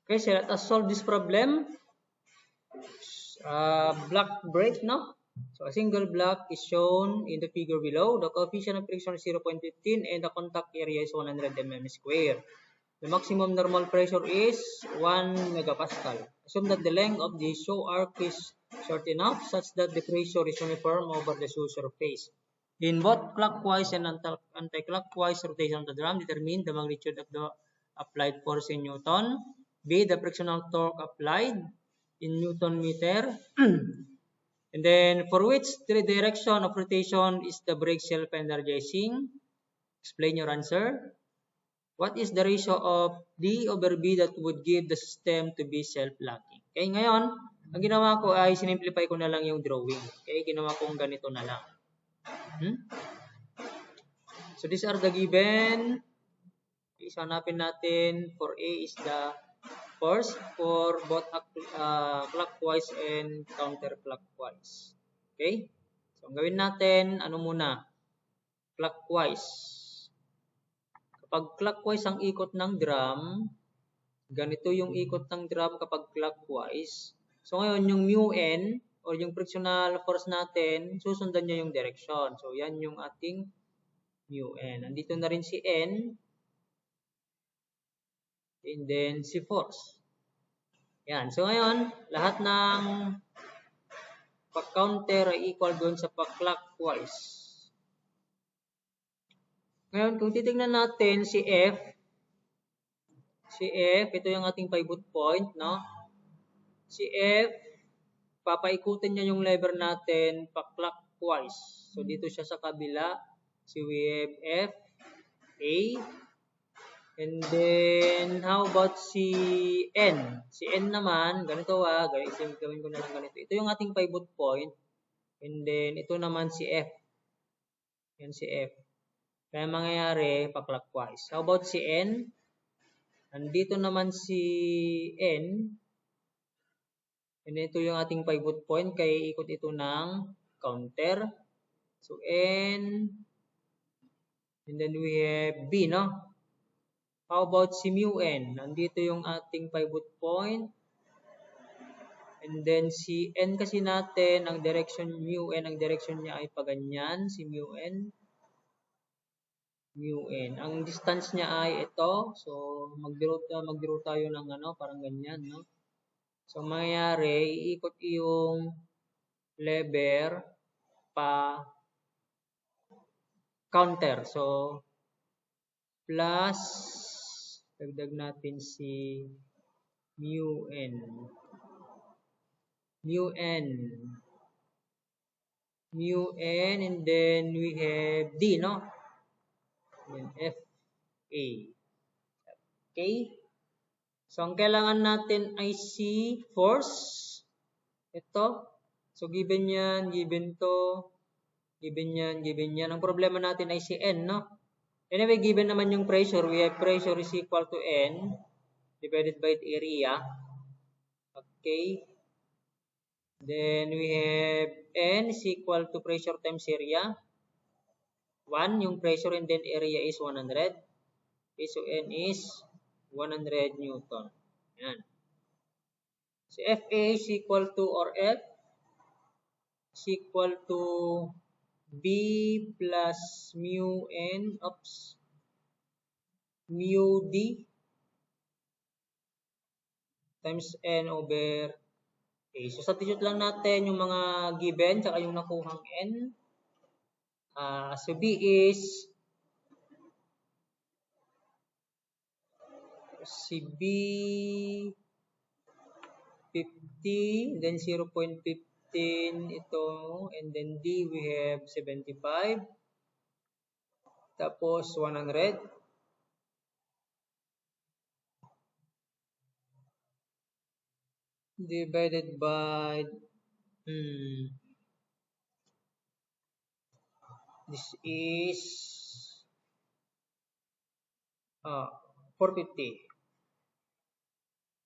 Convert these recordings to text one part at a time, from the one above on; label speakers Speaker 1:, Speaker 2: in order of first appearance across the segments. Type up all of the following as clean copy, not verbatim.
Speaker 1: Okay, so let us solve this problem. Block break, no? So a single block is shown in the figure below. The coefficient of friction is 0.15 and the contact area is 100 mm square. The maximum normal pressure is 1 megapascal. Assume that the length of the show arc is short enough such that the pressure is uniform over the show surface. In both clockwise and anti-clockwise rotation of the drum, determine the magnitude of the applied force in Newton. B. The frictional torque applied in Newton meter. And then for which the direction of rotation is the brake self-energizing? Explain your answer. What is the ratio of D over B that would give the system to be self-locking? Okay, ngayon, ang ginawa ko ay sinimplify ko na lang yung drawing. Okay, ginawa kong ganito na lang. So these are the given. Okay, so hanapin natin for A is the force for both clockwise and counterclockwise. Okay? So ang gawin natin, ano muna? Clockwise. Kapag clockwise ang ikot ng drum, ganito yung ikot ng drum kapag clockwise. So ngayon, yung mu n or yung frictional force natin, susundan niya yung direction. So yan yung ating mu n. Andito na rin si n. And then si force. Yan. So ngayon, lahat ng pag-counter ay equal doon sa pag-clockwise. Ngayon, kung titingnan natin si F, ito yung ating pivot point, no? Si F, papaikutin niya yung lever natin pa-clockwise. So dito siya sa kabila. So we have F, A, and then, how about si N? Si N naman, ganito gawin ko na lang ganito. Ito yung ating pivot point. And then, ito naman si F. Yan si F. Kaya mangyayari, pa-clockwise. How about si N? Nandito naman si N. And ito yung ating pivot point. Kaya ikot ito ng counter. So, N. And then we have B, no? How about si mu n? Nandito yung ating pivot point. And then si n kasi natin, ang direction mu n, ang direction niya ay paganyan, si mu n. Mu n. Ang distance niya ay ito. So magdiro tayo ng parang ganyan, no? So mangyayari, iikot yung lever pa counter. So plus dagdag natin si mu n. Mu n, and then we have D, no? And F, A. Okay? So, ang kailangan natin ay si force. Ito. So, given yan, given to, given yan, given yan. Ang problema natin ay si N, no? Anyway, given naman yung pressure, we have pressure is equal to N divided by the area. Okay. Then we have N is equal to pressure times area. 1 yung pressure and then area is 100. Okay, so N is 100 Newton. Yan. So FA is equal to, or F is equal to B plus mu N, mu D times N over A. So substitute lang natin yung mga given tsaka yung nakuhang N. So B is si B 50, then 0.15 ito, and then D we have 75, tapos 100. Divided by this is 450.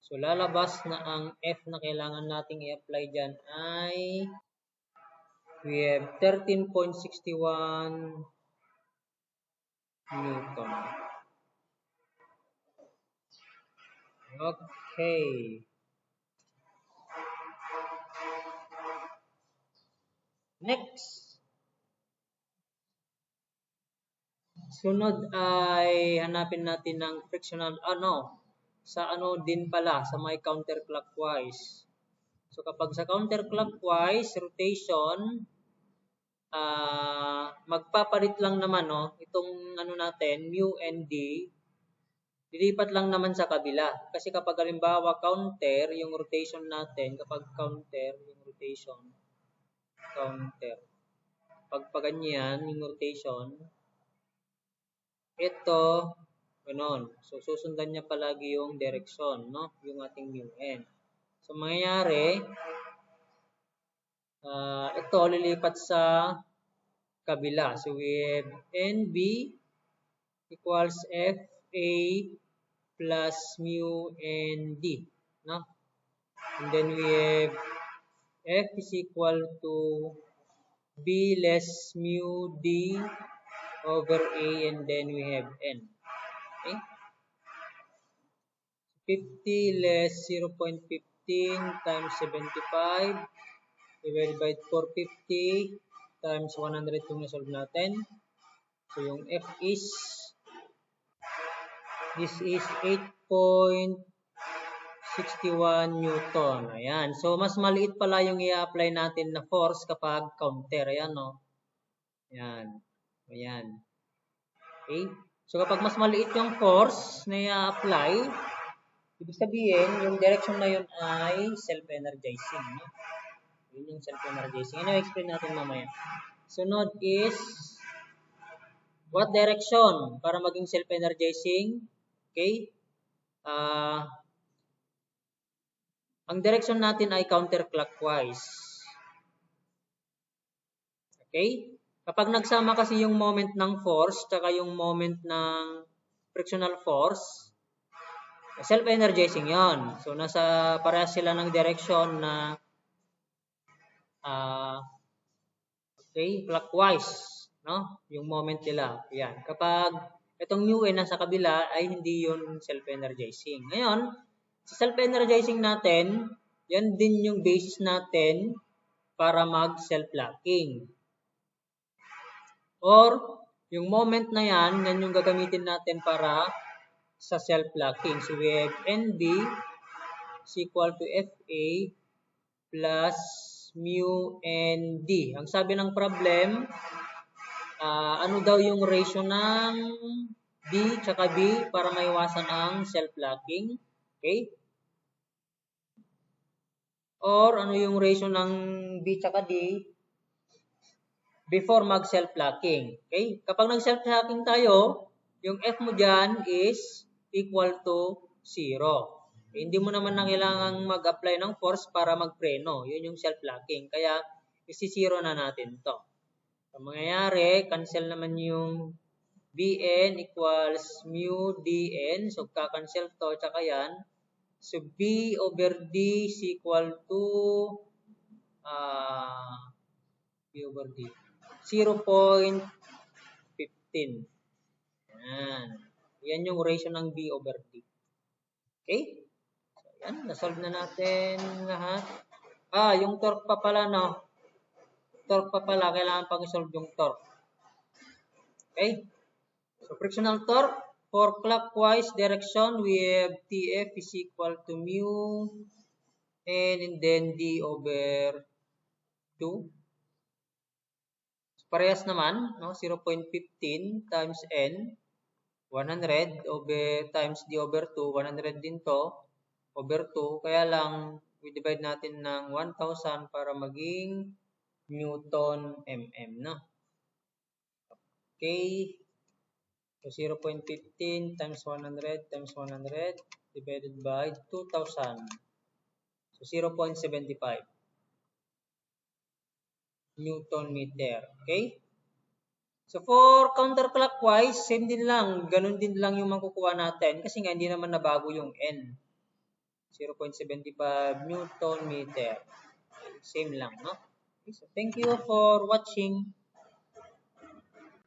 Speaker 1: So, lalabas na ang F na kailangan nating i-apply dyan ay we have 13.61 Newton. Okay. Next. Sunod ay hanapin natin ng frictional sa din pala sa may counterclockwise. So kapag sa counterclockwise rotation, magpapalit lang naman itong natin mu and d, lilipat lang naman sa kabila. Kasi kapag halimbawa counter yung rotation natin, kapag counter yung rotation, counter. Pag ganyan yung rotation, ito, ganon. So, susundan niya palagi yung direction, no? Yung ating mu n. So, mangyayari, ito lilipat sa kabila. So, we have NB equals FA plus mu ND, no? And then we have F is equal to B less mu D over A, and then we have N. Okay? 50 less 0.15 times 75 divided by 450 times 100 kung na-solve natin. So, yung F is, this is 8.61 Newton. Ayan. So, mas maliit pala yung i-apply natin na force kapag counter. Ayan, no? Ayan. Ayan. Okay? So, kapag mas maliit yung force na i-apply, ibig sabihin, yung direction na yun ay self-energizing. No? Yun yung self-energizing. Ano explain natin mamaya? Sunod is, what direction para maging self-energizing? Okay? Ang direction natin ay counterclockwise. Okay? Kapag nagsama kasi yung moment ng force, tsaka yung moment ng frictional force, self-energizing yon. So, nasa parehas sila ng direction na okay, clockwise, no? Yung moment nila. Yan. Kapag itong mu n nasa kabila ay hindi yun self-energizing. Ngayon, sa self-energizing natin, yan din yung basis natin para mag-self-locking. Or, yung moment na yan yung gagamitin natin para sa self-locking. So, we have NB is equal to FA plus mu and D. Ang sabi ng problem, ano daw yung ratio ng D tsaka B para maiwasan ang self-locking. Okay? Or ano yung ratio ng B tsaka D before mag-self-locking. Okay? Kapag nag-self-locking tayo, yung F mo dyan is equal to 0. Hindi mo naman na kailangang mag-apply ng force para magpreno. Yun yung self-locking. Kaya, isi-0 na natin to. So, mangyayari, cancel naman yung Bn equals mu Dn. So, kakancel to, tsaka yan. So, B over D is equal to B over D. 0.15. Yan. Yan yung ratio ng B over D. Okay? Yan, nasolve na natin lahat. Yung torque pa pala, no? Torque pa pala, kailangan pang isolve yung torque. Okay? So, frictional torque, for clockwise direction, we have TF is equal to mu and then D over 2. So, parehas naman, no? 0.15 times N, 100 over times D over 2, 100 din to. Over 2, kaya lang we divide natin ng 1,000 para maging Newton mm, no? Okay. So 0.15 times 100 times 100 divided by 2,000. So 0.75 Newton meter. Okay? So for counterclockwise, same din lang, ganun din lang yung makukuha natin kasi nga hindi naman nabago yung N. 0.75 Newton meter. Same lang, no? Okay, so thank you for watching.